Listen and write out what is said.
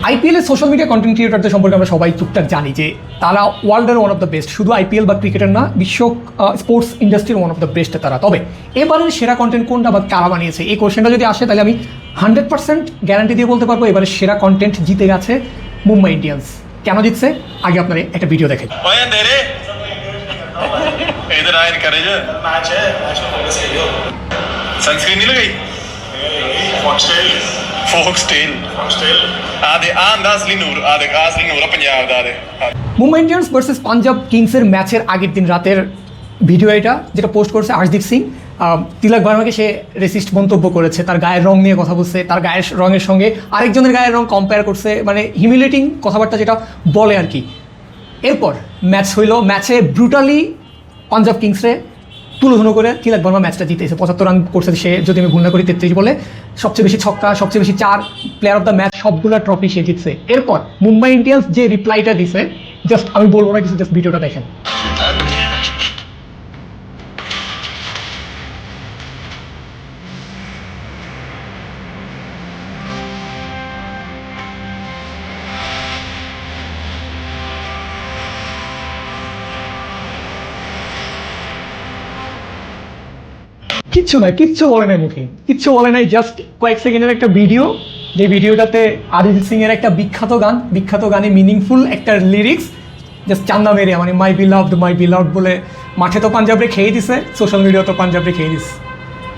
আইপিএলের social media content ক্রিয়েটরদের সম্পর্কে আমরা সবাই টুকটাক জানি যে তারা ওয়ার্ল্ডের ওয়ান অফ দ্য বেস্ট, শুধু আইপিএল বা ক্রিকেটের না, বিশ্ব স্পোর্টস ইন্ডাস্ট্রির ওয়ান অফ দ্য বেস্ট তারা। তবে এবারের সেরা কন্টেন্ট কোনটা বা কারা বানিয়েছে, এই কোয়েশ্চেনটা যদি আসে তাহলে আমি 100% গ্যারান্টি দিয়ে বলতে পারবো এবারে সেরা কন্টেন্ট জিতে গেছে মুম্বাই ইন্ডিয়ান্স। কেন জিতছে আগে আপনার একটা ভিডিও দেখে। सनस्क्रीन नहीं लगाई? फोक्सटेल आदे असली नूर पंजाब दा दे। মুম্বাই ইন্ডিয়ান্স ভার্সেস পাঞ্জাব কিংসের ম্যাচের আগের দিন রাতের ভিডিও এটা, যেটা পোস্ট করেছে আর্শদীপ সিং। তিলক ভার্মাকে সে রেসিস্ট মন্তব্য করেছে, তার গায়ের রং নিয়ে কথা বলছে, তার গায়ের রঙের সঙ্গে আরেকজনের গায়ের রং কম্পেয়ার করছে, মানে হিউমিলেটিং কথাবার্তা যেটা বলে আর কি। এরপর ম্যাচ হইল, ম্যাচে ব্রুটালি পাঞ্জাব কিংসরে তুলোধুনো করে তিলক ভার্মা ম্যাচটা জিতেছে। 75 রান করছে সে, যদি আমি ভুল না করি 33 বলে, সবচেয়ে বেশি ছক্কা, সবচেয়ে বেশি 4, প্লেয়ার অফ দ্য ম্যাচ, সবগুলো ট্রফি সে জিতছে। এরপর মুম্বাই ইন্ডিয়ান্স যে রিপ্লাইটা দিছে, জাস্ট আমি বলবো না কিছু, জাস্ট ভিডিওটা দেখেন। কিচ্ছু বলে নাই মুখে, কিচ্ছু বলে নাই, জাস্ট কয়েক সেকেন্ডের একটা ভিডিও, যে ভিডিওটাতে অরিজিৎ সিং এর একটা বিখ্যাত গানে মিনিংফুল একটা লিরিক্স জাস্ট চান্দা মেরে, মানে মাই বি লাভড বলে। মাঠে তো পাঞ্জাবরে খেয়ে দিছে, সোশ্যাল মিডিয়া তো পাঞ্জাবরে খেয়ে দিছে।